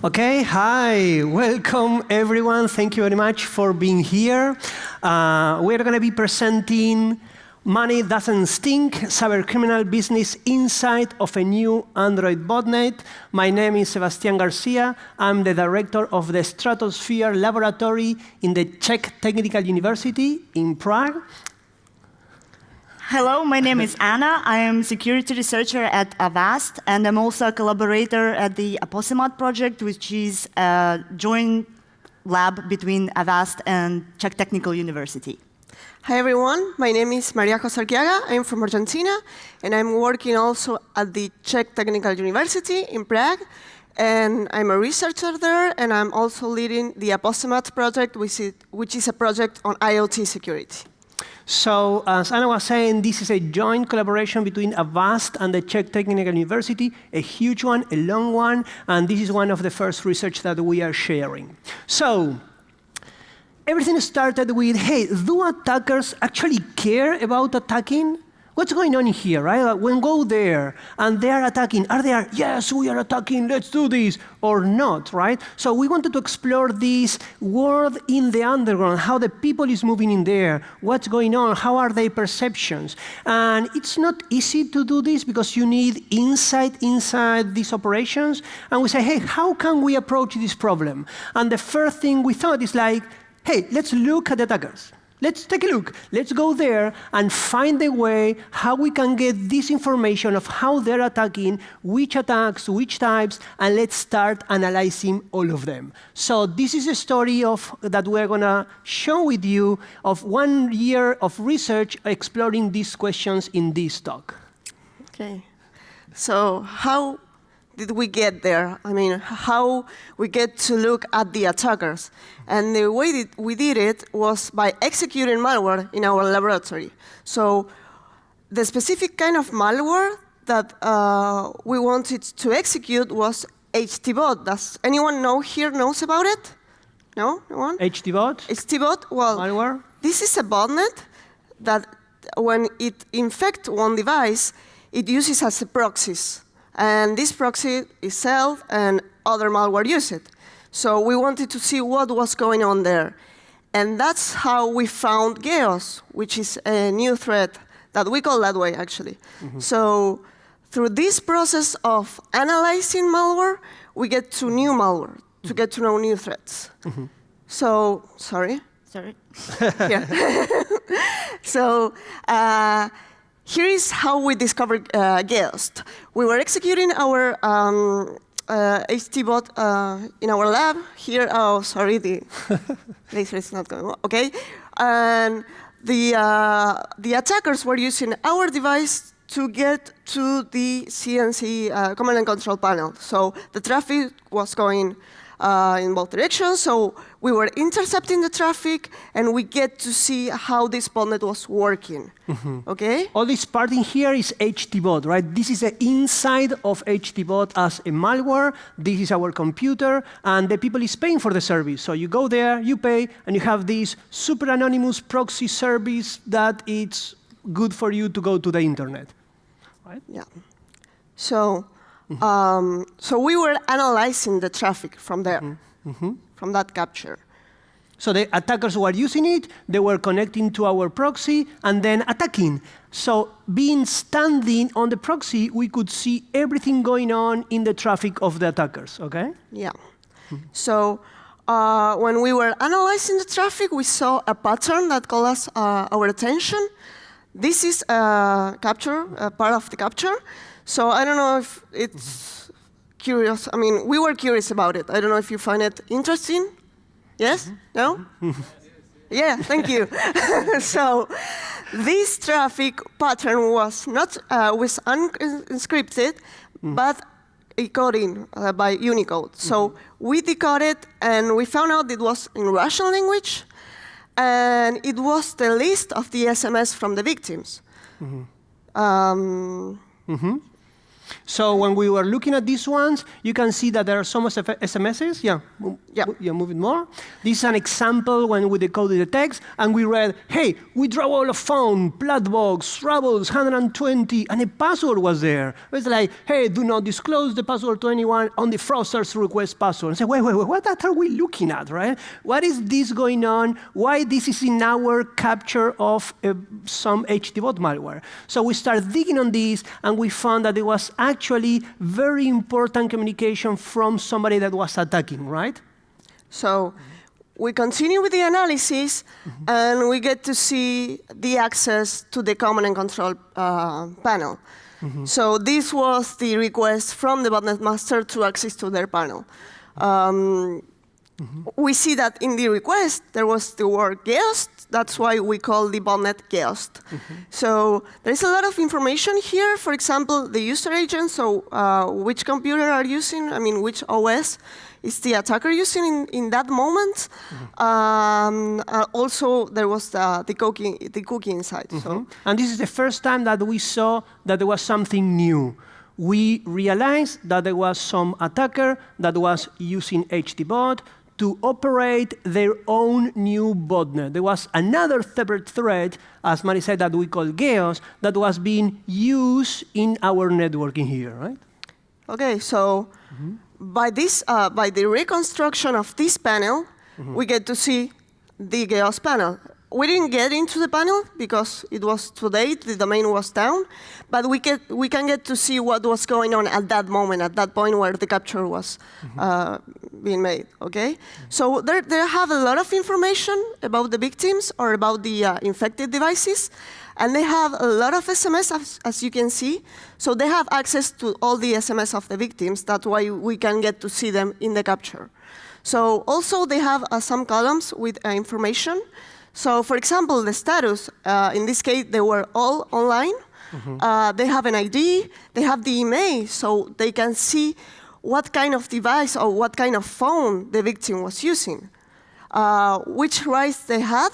Okay, hi, welcome everyone. Thank you very much for being here. We're going to be presenting Money Doesn't Stink, Cybercriminal Business Insight of a New Android Botnet. My name is Sebastián García. I'm the director of the Stratosphere Laboratory in the Czech Technical University in Prague. Hello, my name is Anna. I am security researcher at Avast, and I'm also a collaborator at the Aposimod project, which is a joint lab between Avast and Czech Technical University. Hi everyone, my name is María Erquiaga. I'm from Argentina, and I'm working also at the Czech Technical University in Prague, and I'm a researcher there, and I'm also leading the Aposimod project, which is a project on IoT security. So, as Anna was saying, this is a joint collaboration between Avast and the Czech Technical University, a huge one, a long one, and this is one of the first research that we are sharing. So, everything started with, hey, do attackers actually care about attacking? What's going on here, right? When go there and they are attacking, are they, yes, we are attacking, let's do this, or not, right? So we wanted to explore this world in the underground, how the people is moving in there, what's going on, how are their perceptions. And it's not easy to do this because you need insight inside these operations. And we say, hey, how can we approach this problem? And the first thing we thought is like, hey, let's look at the attackers. Let's take a look. Let's go there and find a way how we can get this information of how they're attacking, which attacks, which types, and let's start analyzing all of them. So this is a story that we're going to show with you of 1 year of research exploring these questions in this talk. Okay. So how did we get there? I mean, how we get to look at the attackers? And the way that we did it was by executing malware in our laboratory. So the specific kind of malware that we wanted to execute was HTBot. Does anyone knows about it? No? No one? HTBot? HTBot, well, malware? This is a botnet that when it infects one device, it uses as a proxies. And this proxy is self, and other malware use it. So we wanted to see what was going on there. And that's how we found Geost, which is a new threat that we call that way, actually. Mm-hmm. So through this process of analyzing malware, we get to new malware, to get to know new threats. Mm-hmm. So, sorry. Yeah. So, here is how we discovered Geost. We were executing our HTBot in our lab. Here, oh, sorry, the laser is not going well. Okay, and the attackers were using our device to get to the CNC command and control panel. So the traffic was going in both directions. So we were intercepting the traffic, and we get to see how this botnet was working. Mm-hmm. Okay? All this part in here is HTBot, right? This is the inside of HTBot as a malware. This is our computer, and the people is paying for the service. So you go there, you pay, and you have this super anonymous proxy service that it's good for you to go to the internet, right? Yeah. So. So we were analyzing the traffic from there, from that capture. So the attackers were using it, they were connecting to our proxy, and then attacking. So standing on the proxy, we could see everything going on in the traffic of the attackers, okay? Yeah. So when we were analyzing the traffic, we saw a pattern that caught us our attention. This is a capture, a part of the capture. So I don't know if it's curious. I mean, we were curious about it. I don't know if you find it interesting. Yes? No? Yeah, thank you. So this traffic pattern was not was unscripted, but encoding by Unicode. So we decoded, and we found out it was in Russian language, and it was the list of the SMS from the victims. So when we were looking at these ones, you can see that there are some SMSs. Yeah, move it more. This is an example when we decoded the text, and we read, hey, withdrawal of phone, blood box, troubles, 120, and a password was there. It's like, hey, do not disclose the password to anyone on the fraudster's request password. And say, wait, what are we looking at, right? What is this going on? Why this is in our capture of some HDBot malware? So we started digging on this, and we found that it was actually very important communication from somebody that was attacking, right? So we continue with the analysis, and we get to see the access to the command and control panel. So this was the request from the botnet master to access to their panel. We see that in the request, there was the word Geost. That's why we call the botnet Geost. So there's a lot of information here. For example, the user agent, so which computer are using, I mean, which OS is the attacker using in that moment. Also, there was the cookie inside. So. And this is the first time that we saw that there was something new. We realized that there was some attacker that was using HDBot to operate their own new botnet. There was another separate thread, as María said, that we call Geost, that was being used in our networking here, right? Okay, so by the reconstruction of this panel, we get to see the Geost panel. We didn't get into the panel because it was too late, the domain was down, but we can get to see what was going on at that moment, at that point where the capture was being made, okay? So they have a lot of information about the victims or about the infected devices, and they have a lot of SMS, as you can see. So they have access to all the SMS of the victims. That's why we can get to see them in the capture. So also they have some columns with information. So for example, the status, in this case, they were all online. They have an ID, they have the email, so they can see what kind of device or what kind of phone the victim was using, which rights they had,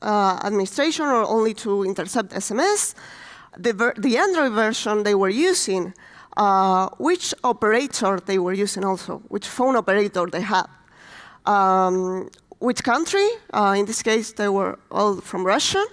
administration or only to intercept SMS, the Android version they were using, which operator they were using also, which phone operator they had. Which country, in this case, they were all from Russia.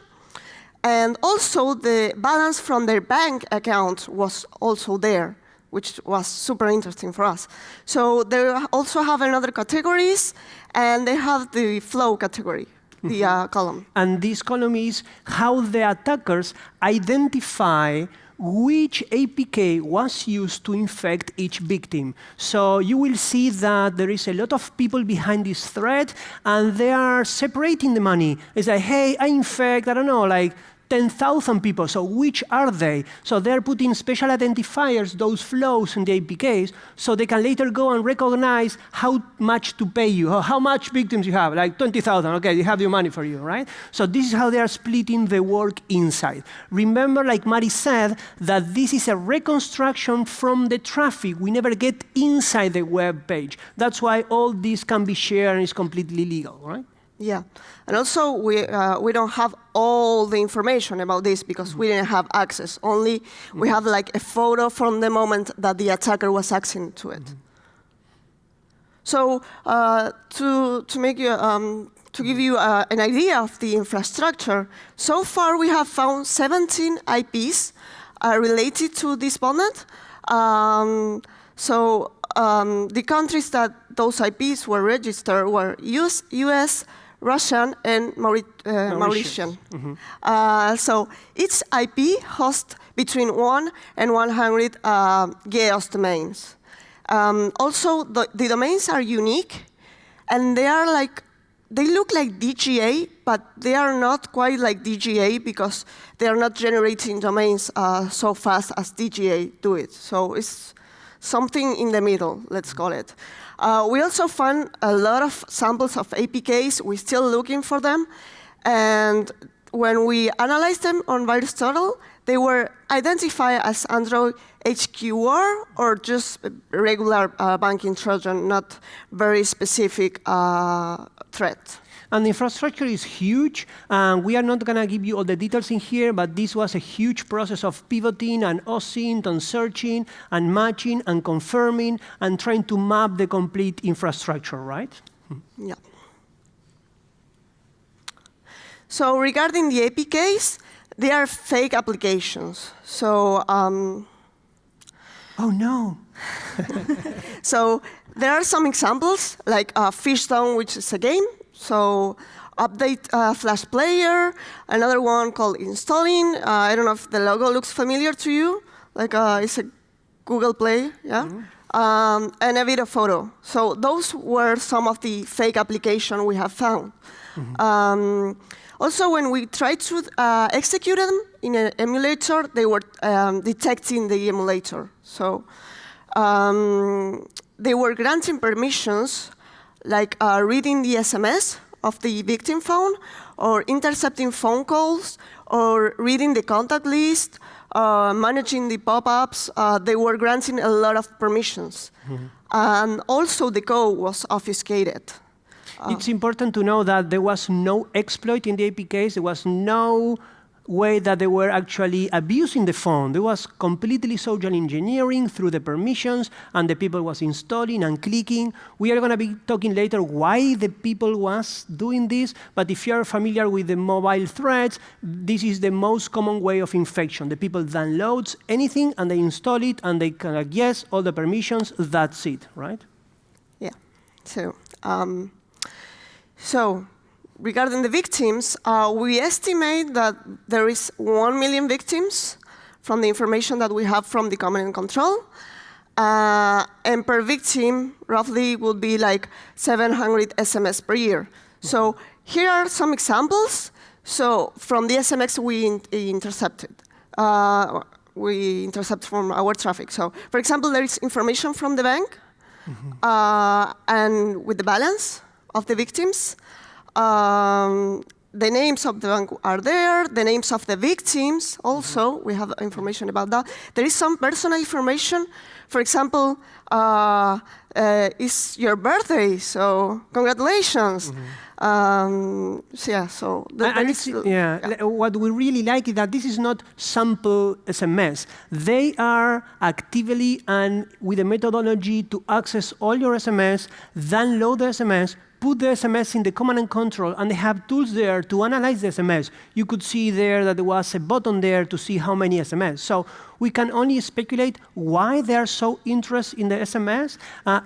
And also the balance from their bank account was also there, which was super interesting for us. So they also have another categories, and they have the flow category, the column. And this column is how the attackers identify which APK was used to infect each victim. So you will see that there is a lot of people behind this thread, and they are separating the money. It's like, hey, I infect, I don't know, like 10,000 people, so which are they? So they're putting special identifiers, those flows in the APKs, so they can later go and recognize how much to pay you, or how much victims you have, like 20,000, okay, they have your money for you, right? So this is how they are splitting the work inside. Remember, like Mari said, that this is a reconstruction from the traffic. We never get inside the web page. That's why all this can be shared and is completely legal, right? Yeah, and also we don't have all the information about this because we didn't have access. Only we have like a photo from the moment that the attacker was accessing to it. So to make you to give you an idea of the infrastructure, so far we have found 17 IPs related to this botnet. The countries that those IPs were registered were US, Russian, and Mauritian. So each IP hosts between 1 and 100 Geost domains. Also, the domains are unique, and they look like DGA, but they are not quite like DGA because they are not generating domains so fast as DGA do it. So it's something in the middle, let's call it. We also found a lot of samples of APKs. We're still looking for them. And when we analyzed them on VirusTotal, they were identified as Android HQR or just regular banking Trojan, not very specific threat. And the infrastructure is huge. We are not going to give you all the details in here, but this was a huge process of pivoting and OSINT and searching and matching and confirming and trying to map the complete infrastructure, right? Yeah. So regarding the APKs, they are fake applications. So, oh no. so there are some examples, like Fishdown, which is a game. So update Flash Player. Another one called Installing. I don't know if the logo looks familiar to you. Like it's a Google Play, yeah. And a video photo. So those were some of the fake applications we have found. Also, when we tried to execute them in an emulator, they were detecting the emulator. So they were granting permissions, like reading the SMS of the victim phone, or intercepting phone calls, or reading the contact list, managing the pop-ups. They were granting a lot of permissions. And also the code was obfuscated. It's important to know that there was no exploit in the APKs. There was no way that they were actually abusing the phone. There was completely social engineering through the permissions, and the people was installing and clicking. We are going to be talking later why the people was doing this, but if you are familiar with the mobile threats, this is the most common way of infection. The people download anything, and they install it, and they can yes, all the permissions, that's it, right? Yeah, so regarding the victims, we estimate that there is 1 million victims from the information that we have from the command and control. And per victim, roughly, would be like 700 SMS per year. So here are some examples. So from the SMS we intercepted. We intercept from our traffic. So for example, there is information from the bank and with the balance of the victims. The names of the bank are there, the names of the victims also, we have information about that. There is some personal information. For example, it's your birthday, so congratulations. What we really like is that this is not sample SMS. They are actively and with a methodology to access all your SMS, download the SMS, put the SMS in the command and control, and they have tools there to analyze the SMS. You could see there that there was a button there to see how many SMS. So we can only speculate why they are so interested in the SMS.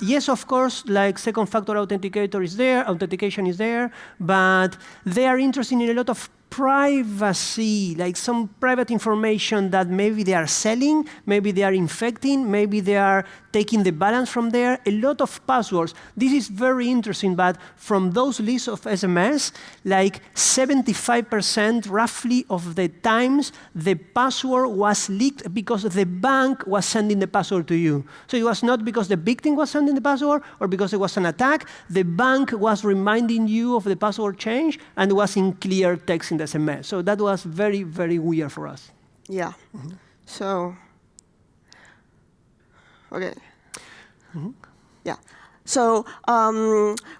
Yes, of course, like second factor authentication is there, but they are interested in a lot of privacy, like some private information that maybe they are selling, maybe they are infecting, maybe they are taking the balance from there, a lot of passwords. This is very interesting, but from those lists of SMS, like 75% roughly of the times, the password was leaked because the bank was sending the password to you. So it was not because the victim was sending the password or because it was an attack. The bank was reminding you of the password change, and it was in clear text in the SMS. So that was very, very weird for us. Yeah. So, okay. Yeah. So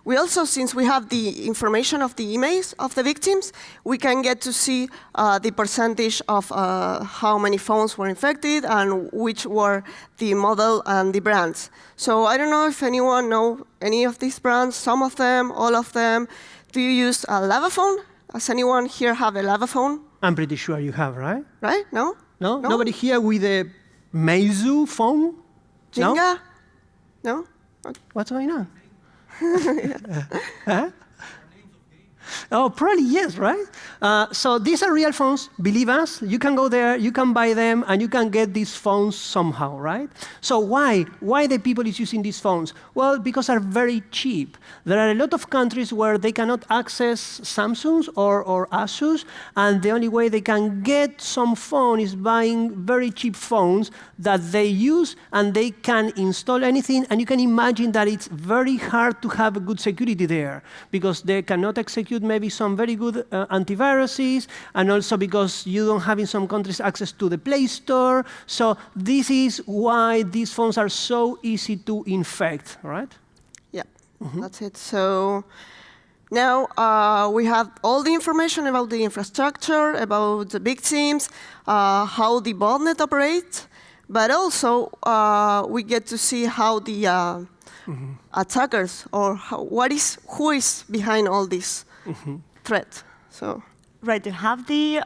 we also, since we have the information of the emails of the victims, we can get to see the percentage of how many phones were infected and which were the model and the brands. So I don't know if anyone know any of these brands, some of them, all of them. Do you use a lava phone? Does anyone here have a lava phone? I'm pretty sure you have, right? Right? No? No? Nobody here with a Meizu phone? Jenga? No? What's going on? Huh? Oh, probably yes, right? So these are real phones. Believe us, you can go there, you can buy them, and you can get these phones somehow, right? So why? Why the people is using these phones? Well, because they're very cheap. There are a lot of countries where they cannot access Samsungs or Asus, and the only way they can get some phone is buying very cheap phones that they use, and they can install anything, and you can imagine that it's very hard to have a good security there, because they cannot execute maybe some very good antiviruses, and also because you don't have in some countries access to the Play Store. So this is why these phones are so easy to infect, right? Yeah, that's it. So Now we have all the information about the infrastructure, about the victims, how the botnet operates, but also we get to see how the attackers or who is behind all this threat. So. Right, to have the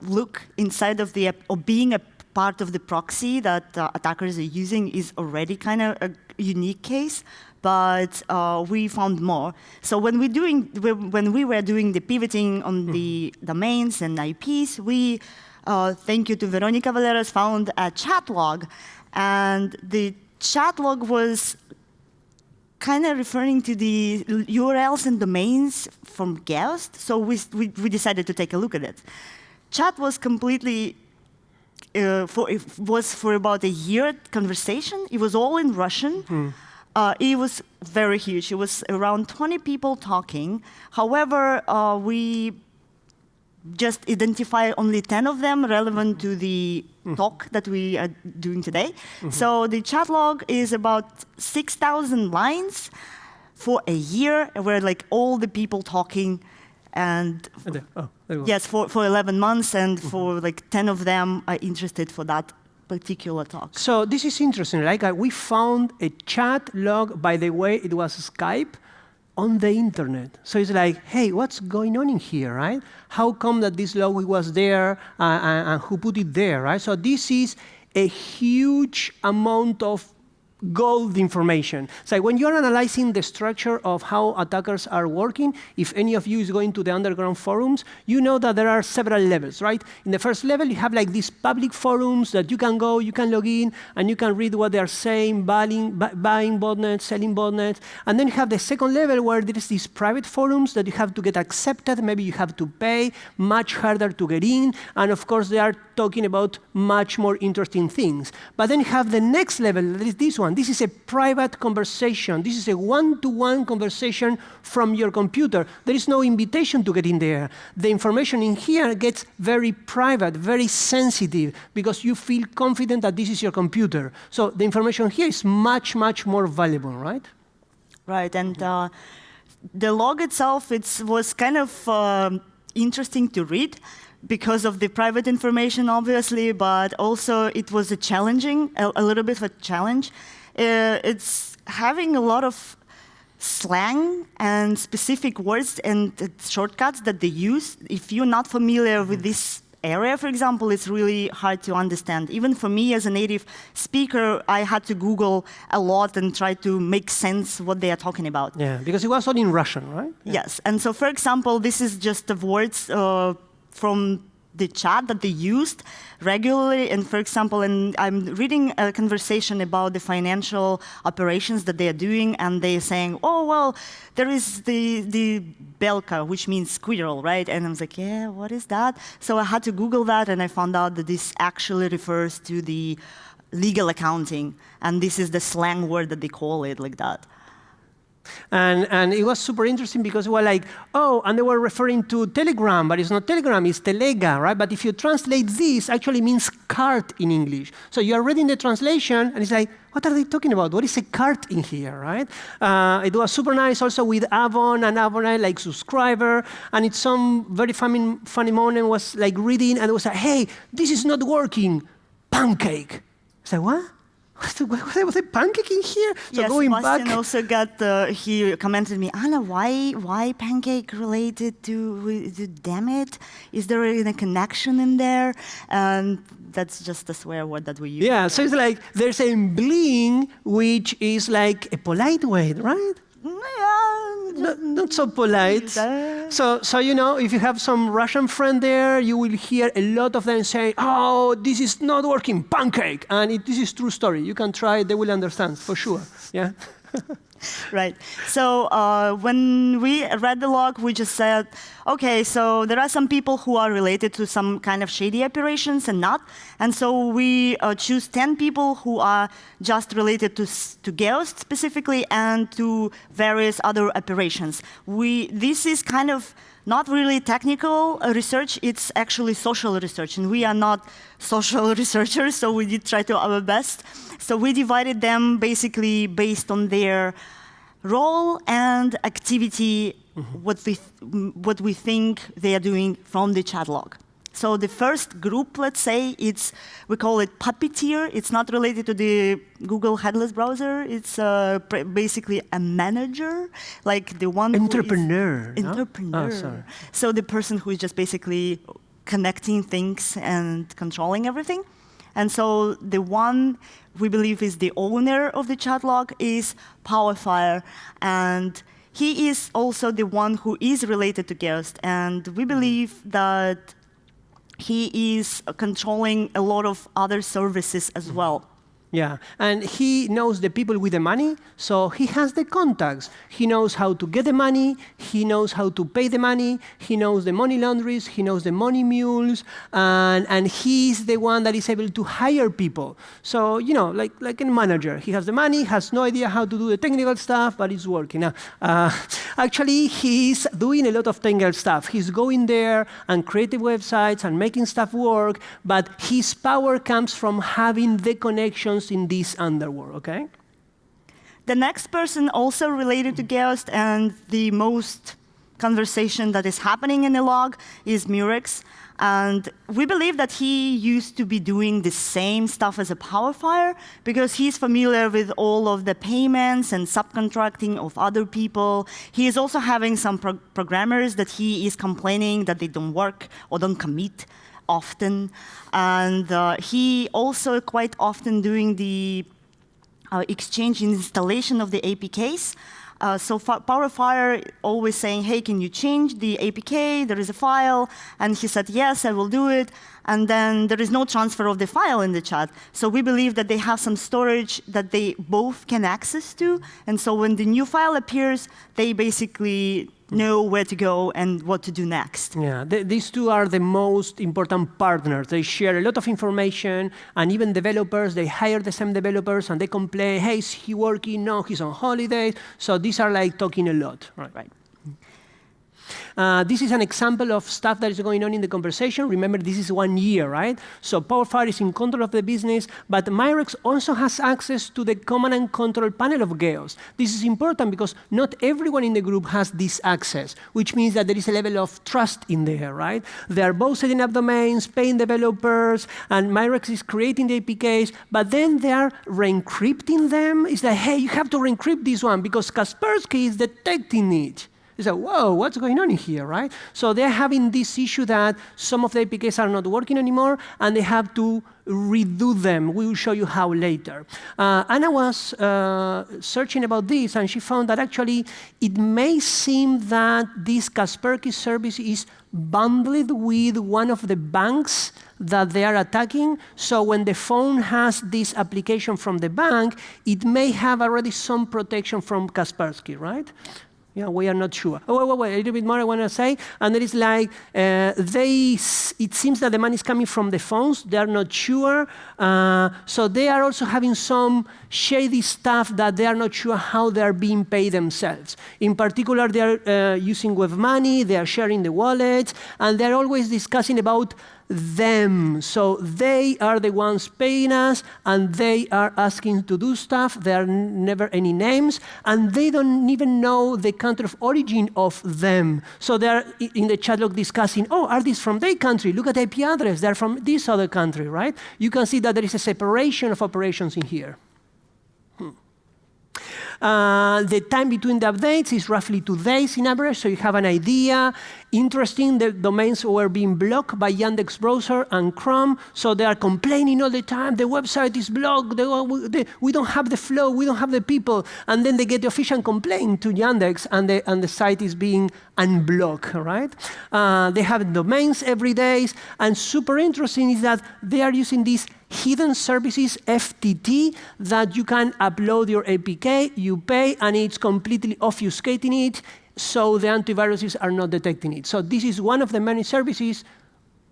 look inside of the or being a part of the proxy that attackers are using is already kind of a unique case, but we found more. So when we were doing the pivoting on the domains and IPs, we, thank you to Veronica Valeras, found a chat log, and the chat log was kind of referring to the URLs and domains from Geost, so we decided to take a look at it. Chat was completely, it was for about a year conversation. It was all in Russian. It was very huge. It was around 20 people talking. However, we just identify only 10 of them relevant to the talk that we are doing today. So the chat log is about 6,000 lines for a year, where like all the people talking, and yes, for 11 months, and for like 10 of them are interested for that particular talk. So this is interesting. Like we found a chat log, by the way, it was Skype, on the internet. So it's like, hey, what's going on in here, right? How come that this log was there and who put it there, right? So this is a huge amount of gold information. So when you're analyzing the structure of how attackers are working, if any of you is going to the underground forums, you know that there are several levels, right? In the first level, you have like these public forums that you can go, you can log in, and you can read what they are saying, buying botnets, selling botnets. And then you have the second level where there is these private forums that you have to get accepted. Maybe you have to pay, much harder to get in. And of course, they are talking about much more interesting things. But then you have the next level, that is this one. This is a private conversation. This is a one-to-one conversation from your computer. There is no invitation to get in there. The information in here gets very private, very sensitive, because you feel confident that this is your computer. So the information here is much, much more valuable, right? Right, and the log itself, was kind of interesting to read, because of the private information, obviously, but also it was a little bit of a challenge. It's having a lot of slang and specific words and shortcuts that they use. If you're not familiar with this area, for example, it's really hard to understand. Even for me as a native speaker, I had to Google a lot and try to make sense what they are talking about. Yeah, because it was all in Russian, right? Yeah. Yes, and so for example, this is just the words from the chat that they used regularly. And for example, and I'm reading a conversation about the financial operations that they are doing, and they're saying, oh, well, there is the belka, which means squirrel, right? And I was like, yeah, what is that? So I had to Google that, and I found out that this actually refers to the legal accounting, and this is the slang word that they call it like that. And it was super interesting because we were like, oh, and they were referring to Telegram, but it's not Telegram, it's Telega, right? But if you translate this, actually means cart in English. So you are reading the translation, and it's like, what are they talking about? What is a cart in here, right? It was super nice also with Avon, and Avon like subscriber, and it's some very funny moment was like reading, and it was like, hey, this is not working, pancake. It's like, what? Was a pancake in here? So yes, going Sebastián back, also got, he commented me, Anna, why pancake related to damn it? Is there a connection in there? And that's just a swear word that we use. Yeah, so it's like there's a bling, which is like a polite way, right? Yeah, not so polite. So you know, if you have some Russian friend there, you will hear a lot of them saying, oh, this is not working, pancake. And this is true story. You can try, they will understand, for sure. Yeah. Right. So when we read the log, we just said, okay, so there are some people who are related to some kind of shady operations and not. And so we choose 10 people who are just related to Geost specifically and to various other operations. This is kind of not really technical research, it's actually social research. And we are not social researchers, so we did try to our best. So we divided them basically based on their role and activity what we think they are doing from the chat log. So the first group, let's say, we call it Puppeteer. It's not related to the Google headless browser. It's basically a manager, like the one entrepreneur. Who is entrepreneur. Oh, sorry. So the person who is just basically connecting things and controlling everything. And so the one we believe is the owner of the chat log is PowerFire, and he is also the one who is related to Geost. And we believe that he is controlling a lot of other services as well. Yeah, and he knows the people with the money, so he has the contacts. He knows how to get the money, he knows how to pay the money, he knows the money laundries, he knows the money mules, and he's the one that is able to hire people. So, you know, like a manager. He has the money, has no idea how to do the technical stuff, but it's working. Actually, he's doing a lot of technical stuff. He's going there and creating websites and making stuff work, but his power comes from having the connections in this underworld, okay? The next person also related to Geost, and the most conversation that is happening in the log is Murex. And we believe that he used to be doing the same stuff as a PowerFire because he's familiar with all of the payments and subcontracting of other people. He is also having some programmers that he is complaining that they don't work or don't commit often. And he also quite often doing the exchange and installation of the APKs. So PowerFire always saying, hey, can you change the APK? There is a file. And he said, yes, I will do it. And then there is no transfer of the file in the chat. So we believe that they have some storage that they both can access to. And so when the new file appears, they basically know where to go and what to do next. Yeah, these two are the most important partners. They share a lot of information, and even developers, they hire the same developers, and they complain, hey, is he working? No, he's on holidays. So these are like talking a lot. Right. This is an example of stuff that is going on in the conversation. Remember, this is 1 year, right? So PowerFire is in control of the business, but Murex also has access to the command and control panel of Geost. This is important because not everyone in the group has this access, which means that there is a level of trust in there, right? They are both setting up domains, paying developers, and Murex is creating the APKs, but then they are re-encrypting them. It's like, hey, you have to re-encrypt this one because Kaspersky is detecting it. It's like, whoa, what's going on here, right? So they're having this issue that some of the APKs are not working anymore, and they have to redo them. We will show you how later. Anna was searching about this, and she found that actually it may seem that this Kaspersky service is bundled with one of the banks that they are attacking. So when the phone has this application from the bank, it may have already some protection from Kaspersky, right? Yeah, we are not sure. Oh, wait, a little bit more I want to say. And there is like, it seems that the money is coming from the phones. They are not sure. So they are also having some shady stuff that they are not sure how they are being paid themselves. In particular, they are using web money. They are sharing the wallets. And they are always discussing about them. So they are the ones paying us, and they are asking to do stuff. There are never any names, and they don't even know the country of origin of them. So they are in the chat log discussing, oh, are these from their country? Look at the IP address. They're from this other country, right? You can see that there is a separation of operations in here. The time between the updates is roughly 2 days in average, so you have an idea. Interesting, the domains were being blocked by Yandex browser and Chrome, so they are complaining all the time, the website is blocked, we don't have the flow, we don't have the people, and then they get the official complaint to Yandex, and the site is being unblocked, right? They have domains every day, and super interesting is that they are using these hidden services, FTT, that you can upload your APK, you pay, and it's completely obfuscating it, so the antiviruses are not detecting it. So this is one of the many services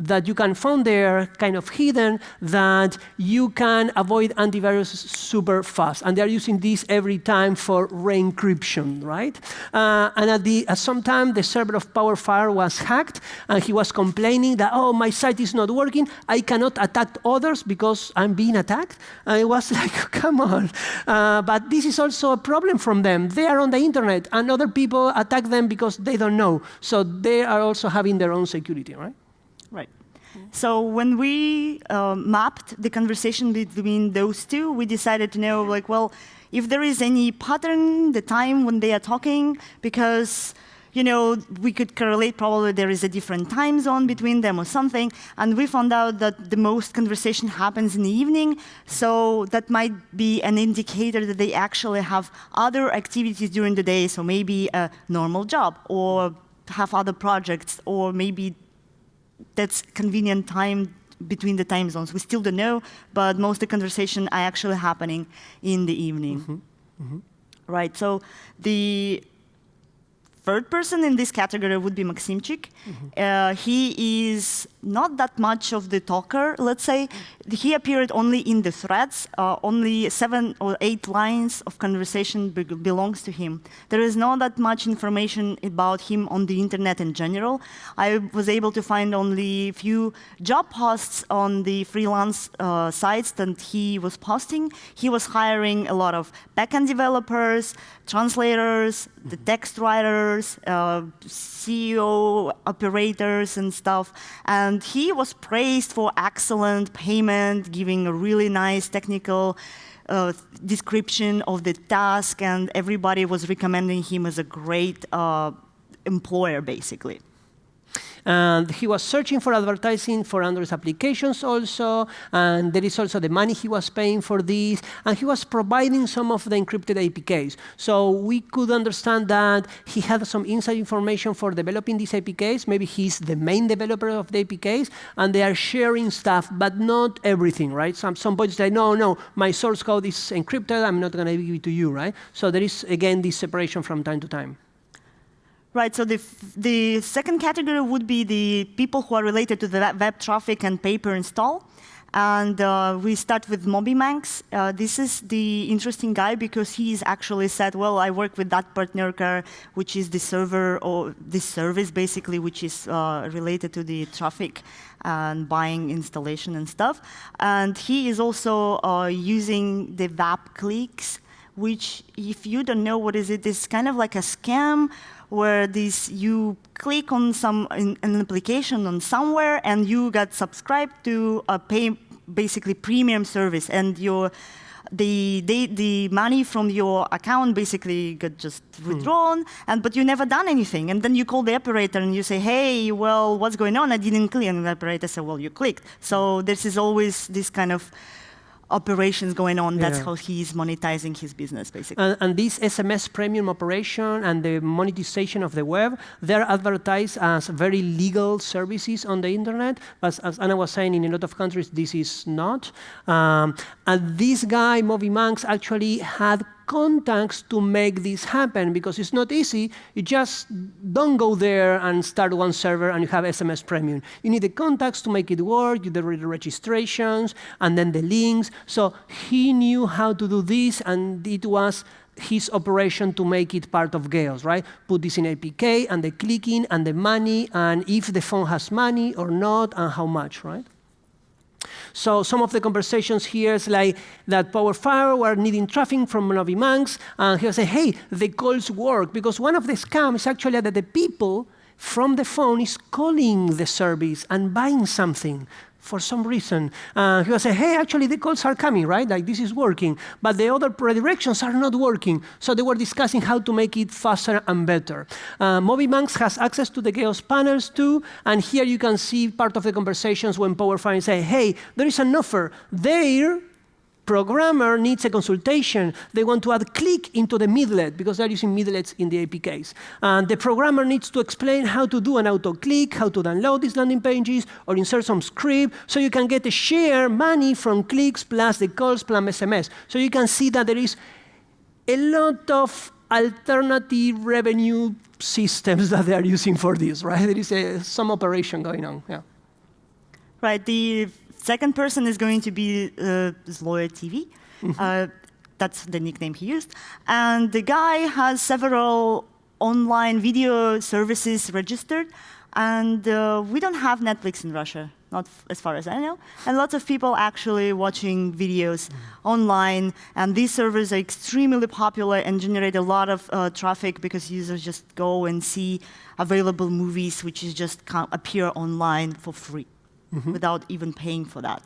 that you can find there, kind of hidden, that you can avoid antivirus super fast. And they're using this every time for re-encryption, right? And at some time, the server of PowerFire was hacked, and he was complaining that, oh, my site is not working. I cannot attack others because I'm being attacked. And it was like, come on. But this is also a problem from them. They are on the internet, and other people attack them because they don't know. So they are also having their own security, right? Right. So when we mapped the conversation between those two, we decided to know, like, well, if there is any pattern, the time when they are talking, because we could correlate probably there is a different time zone between them or something, and we found out that the most conversation happens in the evening, so that might be an indicator that they actually have other activities during the day, so maybe a normal job, or have other projects, or maybe that's convenient time between the time zones. We still don't know, but most of the conversation are actually happening in the evening. Mm-hmm. Mm-hmm. Right, so the third person in this category would be Maximchik. Mm-hmm. He is not that much of the talker, let's say. He appeared only in the threads. Only 7 or 8 lines of conversation belongs to him. There is not that much information about him on the internet in general. I was able to find only a few job posts on the freelance sites that he was posting. He was hiring a lot of backend developers, translators, the text writers, CEO operators and stuff. And he was praised for excellent payment, giving a really nice technical description of the task, and everybody was recommending him as a great employer, basically. And he was searching for advertising for Android applications also, and there is also the money he was paying for this, and he was providing some of the encrypted APKs. So we could understand that he had some inside information for developing these APKs. Maybe he's the main developer of the APKs, and they are sharing stuff, but not everything, right? Some points say, no, my source code is encrypted, I'm not going to give it to you, right? So there is, again, this separation from time to time. Right, so the second category would be the people who are related to the web traffic and pay-per install. And we start with MobyManx. This is the interesting guy because he's actually said, well, I work with that partner car, which is the server or this service, basically, which is related to the traffic and buying installation and stuff. And he is also using the web clicks, which, if you don't know what is it, is kind of like a scam where you click on an application on somewhere and you got subscribed to a basically premium service, and the money from your account basically got just withdrawn, but you never done anything. And then you call the operator and you say, hey, well, what's going on? I didn't click. And the operator said, well, you clicked. So this is always this kind of operations going on. That's how he's monetizing his business, basically. And this SMS premium operation and the monetization of the web, they're advertised as very legal services on the internet. But as Anna was saying, in a lot of countries, this is not. And this guy, MobyManx, actually had contacts to make this happen, because it's not easy. You just don't go there and start one server and you have SMS premium. You need the contacts to make it work, you do the registrations, and then the links. So he knew how to do this, and it was his operation to make it part of Geost, right? Put this in APK, and the clicking, and the money, and if the phone has money or not, and how much, right? So some of the conversations here is like that PowerFire were needing traffic from MobyManx, and he was saying, hey, the calls work, because one of the scams is actually that the people from the phone is calling the service and buying something for some reason. He was saying, hey, actually the calls are coming, right? Like this is working, but the other redirections are not working. So they were discussing how to make it faster and better. MobyManx has access to the Geost panels too, and here you can see part of the conversations when PowerFire say, hey, there is an offer. Their programmer needs a consultation. They want to add click into the midlet because they're using midlets in the APKs. And the programmer needs to explain how to do an auto-click, how to download these landing pages, or insert some script so you can get a share money from clicks plus the calls plus SMS. So you can see that there is a lot of alternative revenue systems that they are using for this, right? There is some operation going on, yeah. Right. The second person is going to be disloyaltv. That's the nickname he used. And the guy has several online video services registered. And we don't have Netflix in Russia, not as far as I know. And lots of people actually watching videos online. And these servers are extremely popular and generate a lot of traffic because users just go and see available movies which is just appear online for free without even paying for that.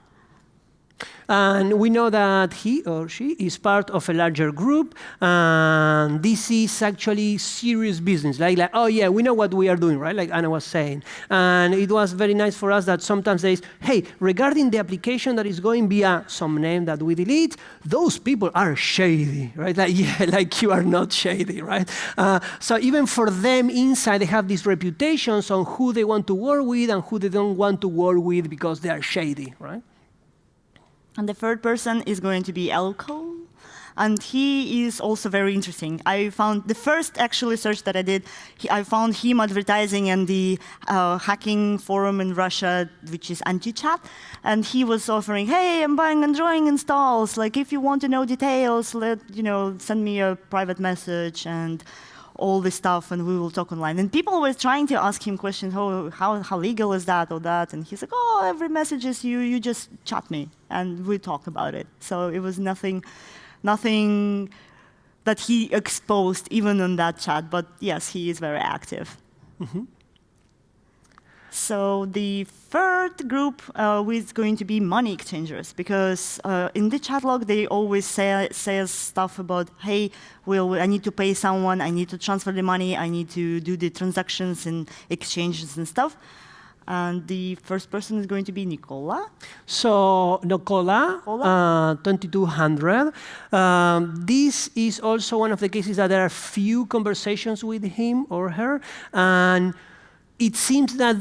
And we know that he or she is part of a larger group, and this is actually serious business. Like, oh yeah, we know what we are doing, right? Like Anna was saying. And it was very nice for us that sometimes there is, hey, regarding the application that is going via some name that we delete, those people are shady, right? Like, yeah, like you are not shady, right? So even for them inside, they have these reputations on who they want to work with and who they don't want to work with because they are shady, right? And the third person is going to be Elko, and he is also very interesting. I found the first actually search that I did, I found him advertising in the hacking forum in Russia, which is anti-chat, and he was offering, hey, I'm buying Android installs. Like, if you want to know details, send me a private message and all this stuff, and we will talk online. And people were trying to ask him questions, how legal is that or that? And he's like, oh, every message is you just chat me, and we talk about it. So it was nothing that he exposed even on that chat, but yes, he is very active. So the third group is going to be money exchangers, because in the chat log, they always say stuff about, hey, I need to pay someone, I need to transfer the money, I need to do the transactions and exchanges and stuff. And the first person is going to be Nicola. So Nicola, 2200. This is also one of the cases that there are few conversations with him or her, and it seems that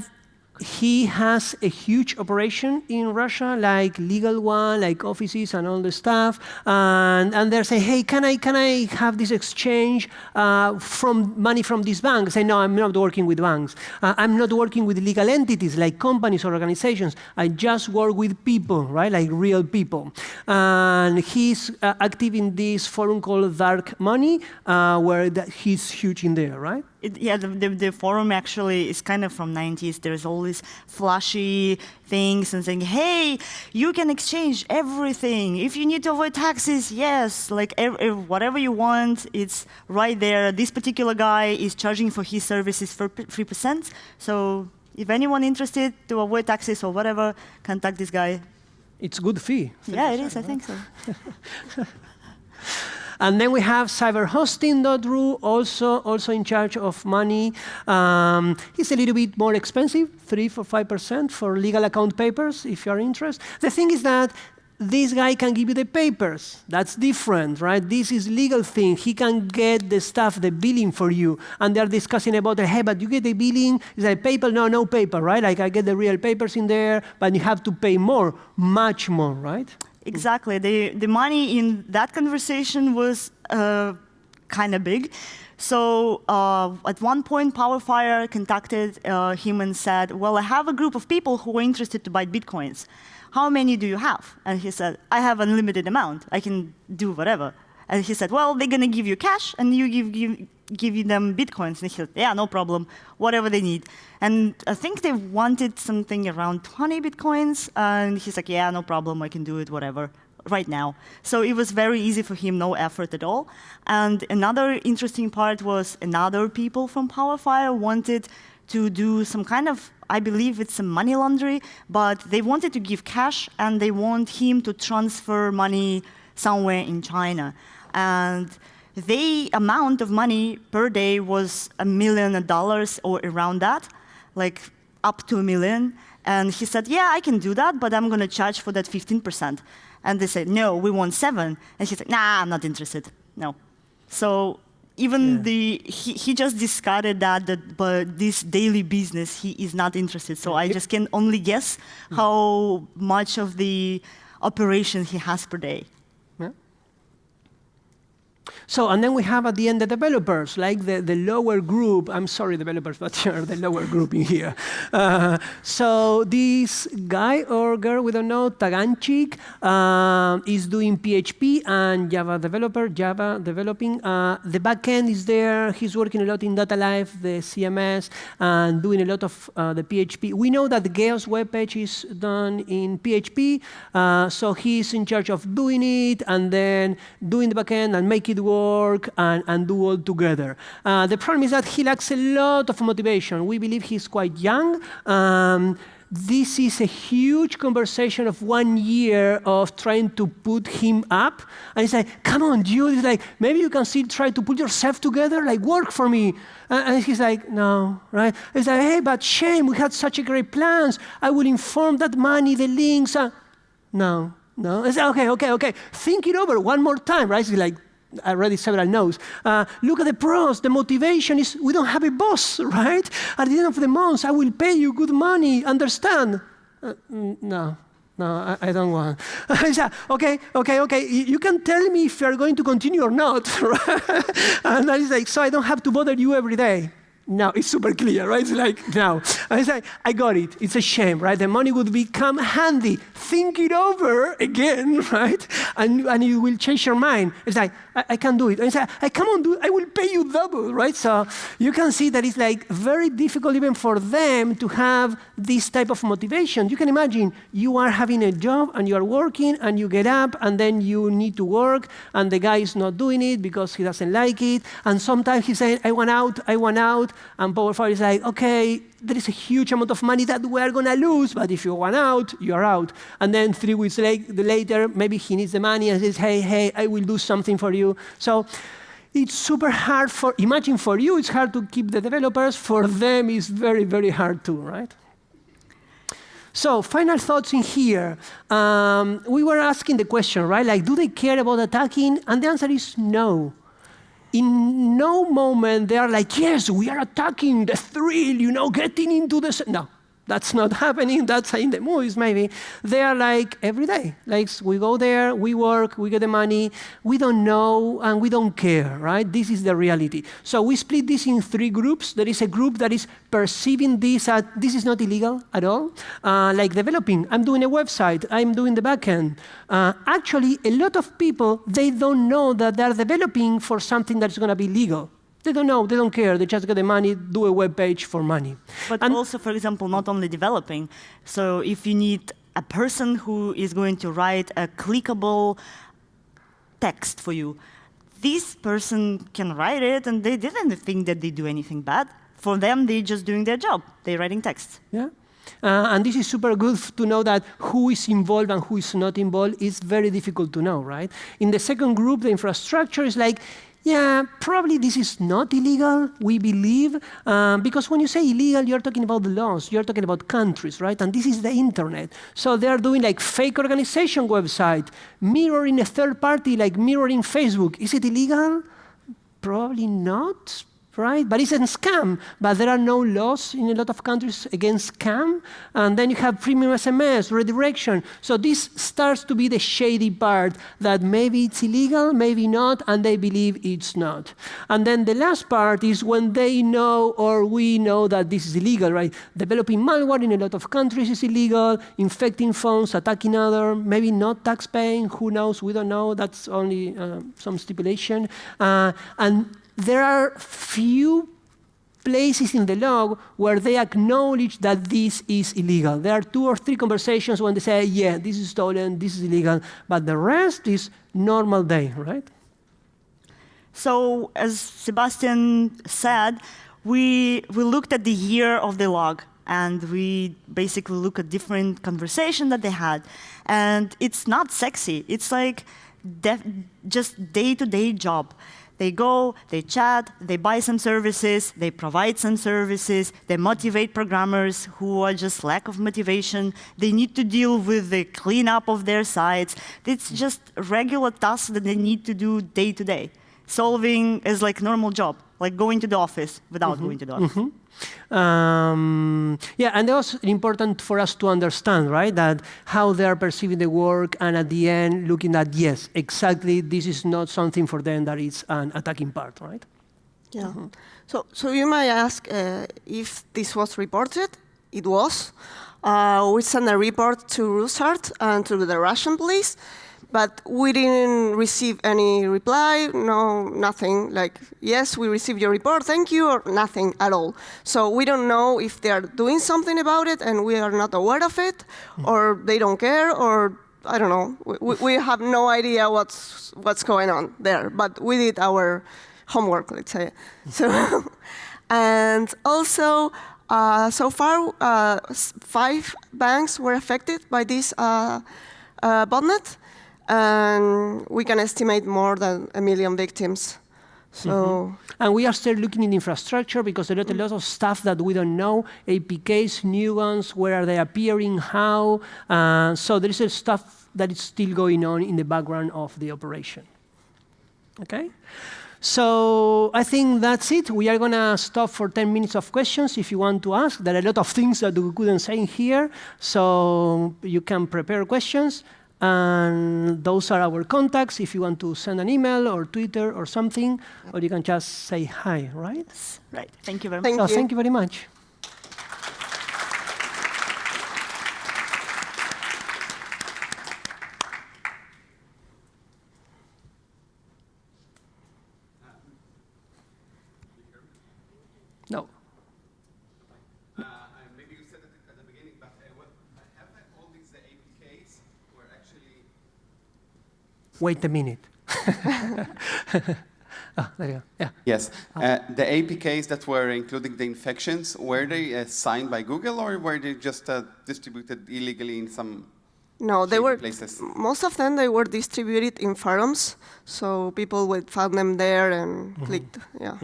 he has a huge operation in Russia, like legal one, like offices and all the stuff. And they're saying, hey, can I have this exchange from money from this bank? Say, no, I'm not working with banks. I'm not working with legal entities like companies or organizations. I just work with people, right? Like real people. And he's active in this forum called Dark Money, where he's huge in there, right? The forum actually is kind of from 90s. There's all these flashy things and saying, hey, you can exchange everything. If you need to avoid taxes, yes, like whatever you want, it's right there. This particular guy is charging for his services for 3%. So if anyone interested to avoid taxes or whatever, contact this guy. It's a good fee. Yeah, it is, I think so. And then we have cyberhosting.ru, also in charge of money. It's a little bit more expensive, 3-5% for legal account papers, if you're interested. The thing is that this guy can give you the papers. That's different, right? This is legal thing. He can get the stuff, the billing for you. And they're discussing about, hey, but you get the billing, is that paper? No paper, right? Like I get the real papers in there, but you have to pay more, much more, right? Exactly. The money in that conversation was kind of big. So at one point, PowerFire contacted him and said, well, I have a group of people who are interested to buy Bitcoins. How many do you have? And he said, I have unlimited amount. I can do whatever. And he said, well, they're going to give you cash, and you give them Bitcoins. And he said, yeah, no problem, whatever they need. And I think they wanted something around 20 Bitcoins. And he's like, yeah, no problem, I can do it, whatever, right now. So it was very easy for him, no effort at all. And another interesting part was another people from PowerFire wanted to do some kind of, I believe it's some money laundering, but they wanted to give cash, and they want him to transfer money somewhere in China. And the amount of money per day was $1 million or around that, like up to $1 million. And he said, yeah, I can do that, but I'm going to charge for that 15%. And they said, no, we want 7%. And he said, nah, I'm not interested. No. So even he just discarded that, but this daily business, he is not interested. So I just can only guess how much of the operation he has per day. So, and then we have at the end the developers, like the lower group. I'm sorry, developers, but you're the lower group in here. So this guy or girl, we don't know, Taganchik, is doing PHP and Java developing. The backend is there. He's working a lot in Data Life, the CMS, and doing a lot of the PHP. We know that the Geost webpage is done in PHP, so he's in charge of doing it and then doing the backend and make it work and do all together. The problem is that he lacks a lot of motivation. We believe he's quite young. This is a huge conversation of 1 year of trying to put him up. And he's like, come on, dude. He's like, maybe you can still try to put yourself together, like work for me. And he's like, no, right? He's like, hey, but shame, we had such a great plans. I will inform that money, the links. No. I said, okay. Think it over one more time, right? He's like, I read several notes. Look at the pros. The motivation is we don't have a boss, right? At the end of the month, I will pay you good money. Understand? No, I don't want. I said, okay. You can tell me if you're going to continue or not, right? And I was like, so I don't have to bother you every day. No, it's super clear, right? It's like, no. I say, I got it. It's a shame, right? The money would become handy. Think it over again, right? And you will change your mind. It's like, I can do it. I say, come on, dude, I will pay you double, right? So you can see that it's like very difficult even for them to have this type of motivation. You can imagine you are having a job and you are working and you get up and then you need to work and the guy is not doing it because he doesn't like it. And sometimes he's saying, I want out. And PowerFire is like, okay, there is a huge amount of money that we are going to lose, but if you want out, you're out. And then 3 weeks later, maybe he needs the money and says, hey, I will do something for you. So it's super hard imagine for you, it's hard to keep the developers. For them, it's very, very hard too, right? So final thoughts in here. We were asking the question, right? Like, do they care about attacking? And the answer is no. In no moment they are like, yes, we are attacking, the thrill, getting into the... No, that's not happening. That's in the movies, maybe. They are like every day. Like, we go there, we work, we get the money. We don't know, and we don't care, right? This is the reality. So we split this in 3 groups. There is a group that is perceiving this as, this is not illegal at all. Like developing. I'm doing a website. I'm doing the backend. Actually, a lot of people, they don't know that they're developing for something that's going to be legal. They don't know, they don't care, they just get the money, do a web page for money. But also, for example, not only developing. So if you need a person who is going to write a clickable text for you, this person can write it and they didn't think that they do anything bad. For them, they're just doing their job. They're writing text. Yeah. And this is super good to know that who is involved and who is not involved is very difficult to know, right? In the second group, the infrastructure is like, yeah, probably this is not illegal, we believe, because when you say illegal, you're talking about the laws, you're talking about countries, right? And this is the internet. So they are doing like fake organization website, mirroring a third party, like mirroring Facebook. Is it illegal? Probably not. Right? But it's a scam. But there are no laws in a lot of countries against scam. And then you have premium SMS, redirection. So this starts to be the shady part that maybe it's illegal, maybe not, and they believe it's not. And then the last part is when they know or we know that this is illegal, right? Developing malware in a lot of countries is illegal, infecting phones, attacking other, maybe not tax paying, who knows, we don't know, that's only some stipulation. And there are few places in the log where they acknowledge that this is illegal. There are 2 or 3 conversations when they say, yeah, this is stolen, this is illegal, but the rest is normal day, right? So, as Sebastián said, we looked at the year of the log, and we basically look at different conversations that they had. And it's not sexy. It's like just day-to-day job. They go, they chat, they buy some services, they provide some services, they motivate programmers who are just lack of motivation. They need to deal with the cleanup of their sites. It's just regular tasks that they need to do day to day, solving as like normal job. like going to the office without going to the office. Yeah, and also important for us to understand, right, that how they are perceiving the work, and at the end, looking at, yes, exactly, this is not something for them that is an attacking part, right? Yeah. So you might ask if this was reported. It was. We sent a report to Rusart and to the Russian police, but we didn't receive any reply, no, nothing. Like, yes, we received your report, thank you, or nothing at all. So we don't know if they are doing something about it and we are not aware of it, or they don't care, or I don't know. We have no idea what's going on there, but we did our homework, let's say. So, and also, so far, 5 banks were affected by this botnet, and we can estimate more than 1 million victims. So, and we are still looking in infrastructure because there are a lot of stuff that we don't know, APKs, new ones, where are they appearing, how. So there is stuff that is still going on in the background of the operation. Okay? So I think that's it. We are going to stop for 10 minutes of questions if you want to ask. There are a lot of things that we couldn't say here, so you can prepare questions. And those are our contacts if you want to send an email or Twitter or something, or you can just say hi, right? Right. Thank you very much. Thank you very much. No. Maybe you said it at the beginning, but have all these APKs were actually... Wait a minute. There you go. Yeah. Yes. The APKs that were including the infections, were they signed by Google, or were they just distributed illegally in some no, they were places? Most of them, they were distributed in forums, so people would find them there and clicked. Yeah.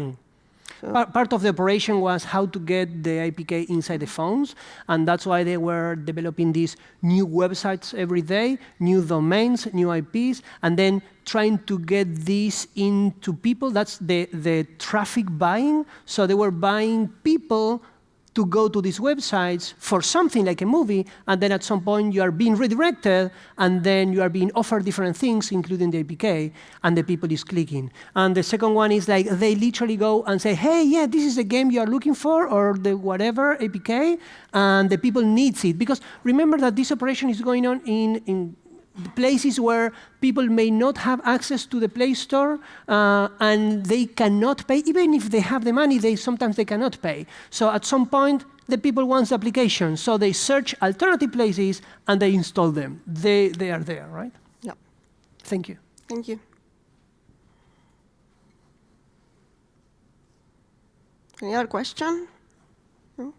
Part of the operation was how to get the APK inside the phones, and that's why they were developing these new websites every day, new domains, new IPs, and then trying to get this into people. That's the traffic buying. So they were buying people to go to these websites for something like a movie, and then at some point you are being redirected, and then you are being offered different things, including the APK, and the people is clicking. And the second one is like they literally go and say, hey, yeah, this is the game you are looking for, or the whatever APK, and the people needs it. Because remember that this operation is going on in places where people may not have access to the Play Store, and they cannot pay. Even if they have the money, sometimes they cannot pay. So at some point, the people want the application. So they search alternative places, and they install them. They are there, right? Yeah. Thank you. Thank you. Any other question? No?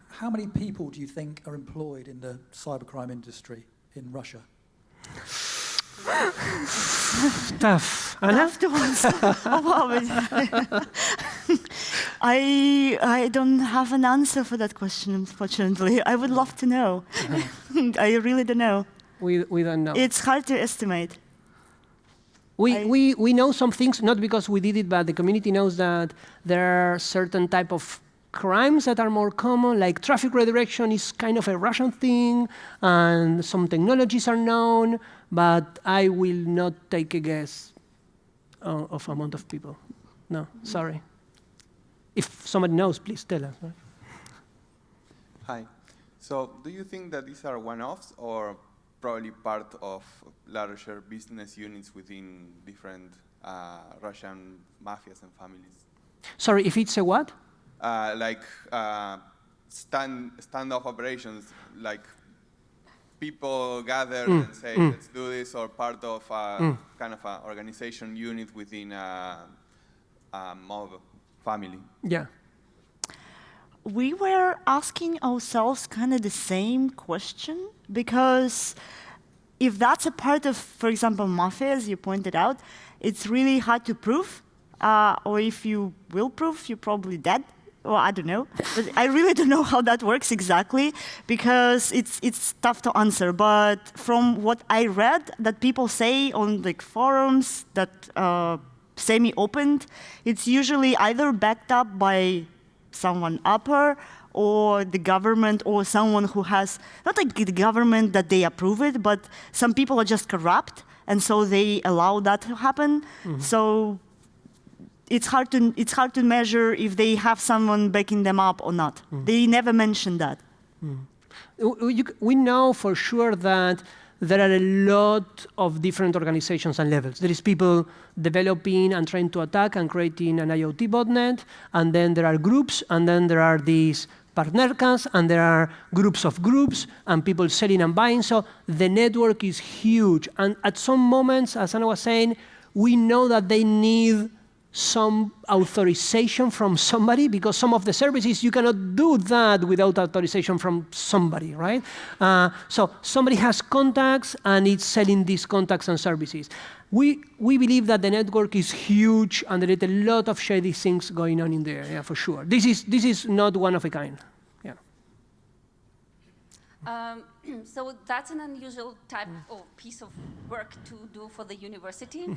How many people do you think are employed in the cybercrime industry in Russia? Tough. I have to answer. I don't have an answer for that question, unfortunately. I would love to know. I really don't know. We don't know. It's hard to estimate. We know some things, not because we did it, but the community knows that there are certain type of crimes that are more common, like traffic redirection is kind of a Russian thing, and some technologies are known, but I will not take a guess of amount of people. No, sorry. If somebody knows, please tell us. Right? Hi. So do you think that these are one-offs or probably part of larger business units within different Russian mafias and families? Sorry, if it's a what? Like standoff operations, like people gather and say, let's do this, or part of kind of an organization unit within a mob family. Yeah. We were asking ourselves kind of the same question, because if that's a part of, for example, mafia, as you pointed out, it's really hard to prove, or if you will prove, you're probably dead. well, I don't know. But I really don't know how that works exactly, because it's tough to answer. But from what I read, that people say on like forums that semi-opened, it's usually either backed up by someone upper, or the government, or someone who has, not like the government that they approve it, but some people are just corrupt, and so they allow that to happen. So it's hard to measure if they have someone backing them up or not. They never mention that. We know for sure that there are a lot of different organizations and levels. There is people developing and trying to attack and creating an IoT botnet, and then there are groups, and then there are these partnerkas, and there are groups of groups, and people selling and buying. So the network is huge. And at some moments, as Anna was saying, we know that they need some authorization from somebody, because some of the services, you cannot do that without authorization from somebody, right? So somebody has contacts, and it's selling these contacts and services. We believe that the network is huge, and there is a lot of shady things going on in there, yeah, for sure. This is not one of a kind, yeah. So that's an unusual type of piece of work to do for the university.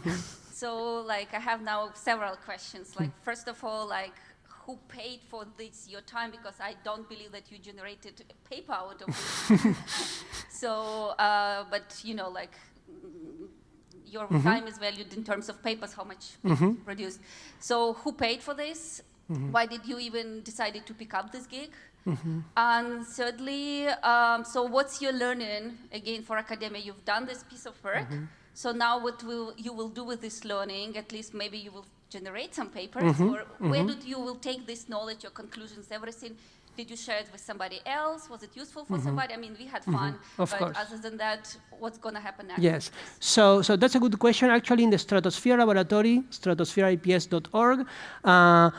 So like I have now several questions. Like first of all, like who paid for this, your time? Because I don't believe that you generated a paper out of it. So, but you know, like your time is valued in terms of papers, how much you produced. So who paid for this? Why did you even decide to pick up this gig? And thirdly, so what's your learning, again, for academia? You've done this piece of work. So now what you will do with this learning? At least maybe you will generate some papers, or where you will take this knowledge, your conclusions, everything? Did you share it with somebody else? Was it useful for somebody? I mean, we had fun, Of but course. other than that, what's going to happen next? Yes, so that's a good question. Actually, in the Stratosphere Laboratory, stratosphereips.org,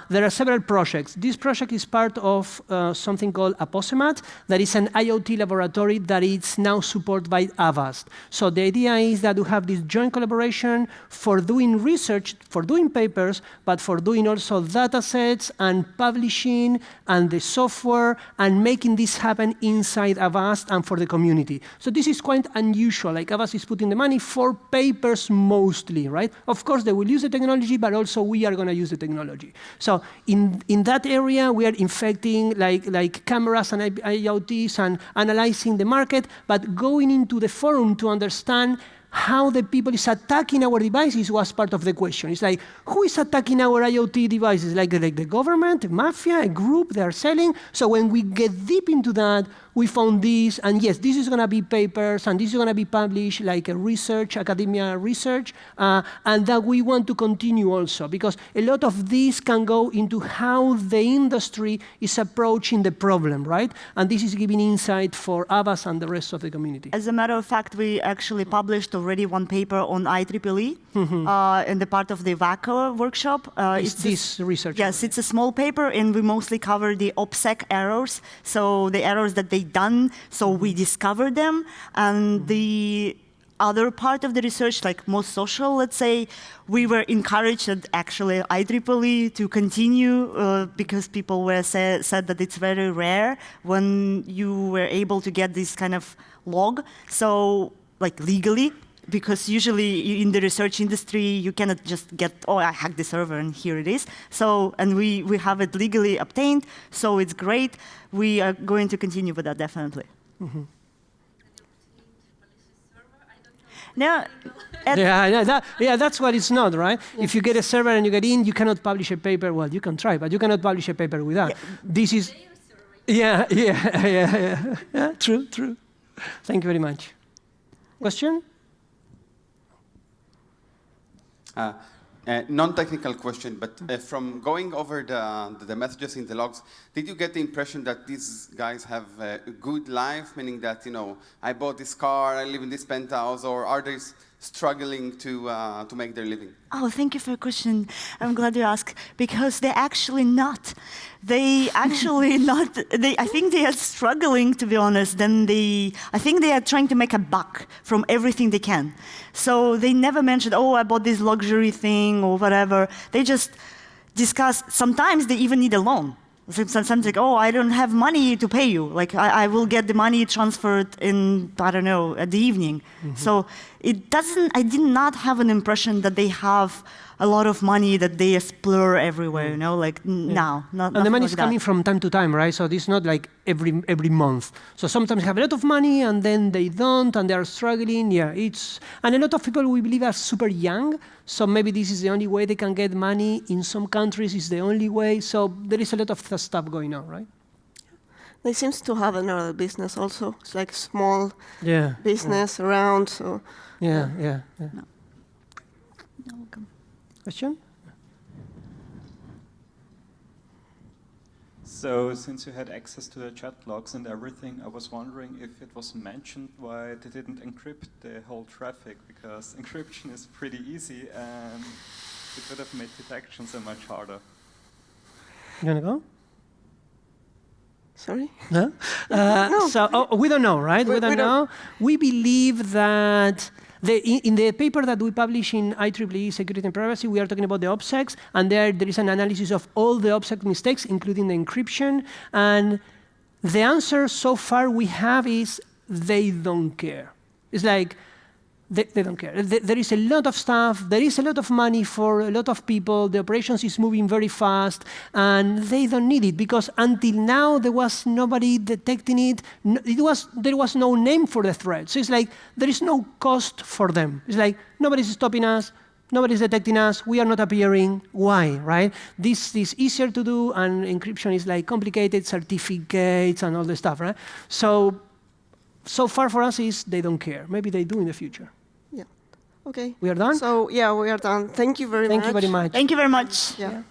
there are several projects. This project is part of something called Aposemat, that is an IoT laboratory that is now supported by Avast. So the idea is that we have this joint collaboration for doing research, for doing papers, but for doing also data sets and publishing and the software and making this happen inside Avast and for the community. So this is quite unusual. Like Avast is putting the money for papers mostly, right? Of course, they will use the technology, but also we are going to use the technology. So in that area, we are infecting like cameras and IoTs and analyzing the market, but going into the forum to understand how the people is attacking our devices was part of the question. It's like, who is attacking our IoT devices? Like the government, the mafia, a group, they are selling. So when we get deep into that, we found this, and yes, this is going to be papers, and this is going to be published like a research, academia research, and that we want to continue also, because a lot of this can go into how the industry is approaching the problem, right? And this is giving insight for Avast and the rest of the community. As a matter of fact, we actually published already one paper on IEEE in the part of the VACO workshop. It's this research. Yes, it's a small paper, and we mostly cover the OPSEC errors, so the errors that they done, so we discovered them, and the other part of the research, like most social, let's say, we were encouraged at actually IEEE to continue because people were said that it's very rare when you were able to get this kind of log, so like legally, because usually in the research industry, you cannot just get, oh, I hacked the server and here it is. So, and we have it legally obtained, so it's great. We are going to continue with that, definitely. No, that's what it's not, right? Yeah. If you get a server and you get in, you cannot publish a paper. Well, you can try, but you cannot publish a paper with that. Yeah. This is, yeah, true. Thank you very much. Question? Non-technical question, but from going over the messages in the logs, did you get the impression that these guys have a good life, meaning that, you know, I bought this car, I live in this penthouse, or are they struggling to make their living? Oh, thank you for your question. I'm glad you asked, because they're actually not. They actually not. I think they are struggling, to be honest. I think they are trying to make a buck from everything they can. So they never mentioned, oh, I bought this luxury thing or whatever. They just discuss. Sometimes they even need a loan. Sometimes like, oh, I don't have money to pay you. Like, I will get the money transferred in, I don't know, at the evening. So it doesn't, I did not have an impression that they have a lot of money that they explore everywhere, you know, like now. And the money is coming from time to time, right? So this is not like every month. So sometimes they have a lot of money and then they don't and they are struggling. Yeah, and a lot of people we believe are super young. So maybe this is the only way they can get money. In some countries, it's the only way. So there is a lot of stuff going on, right? They seem to have another business also. It's like small business around. So Yeah. No. Welcome. Question? So, since you had access to the chat logs and everything, I was wondering if it was mentioned why they didn't encrypt the whole traffic, because encryption is pretty easy and it would have made detection so much harder. You want to go? Sorry? No? No. So we don't know, right? We don't know. We believe that in the paper that we publish in IEEE Security and Privacy, we are talking about the OPSECs, and there is an analysis of all the OPSEC mistakes, including the encryption. And the answer so far we have is they don't care. It's like, they don't care. There is a lot of stuff, there is a lot of money for a lot of people, the operations is moving very fast, and they don't need it, because until now there was nobody detecting it. There was no name for the threat. So it's like, there is no cost for them. It's like, nobody's stopping us, nobody's detecting us, we are not appearing. Why, right? This is easier to do, and encryption is like complicated, certificates and all the stuff, right? So far for us is they don't care. Maybe they do in the future. Yeah. Okay. We are done? So, yeah, we are done. Thank you very much. Thank you very much. Thank you very much. Yeah.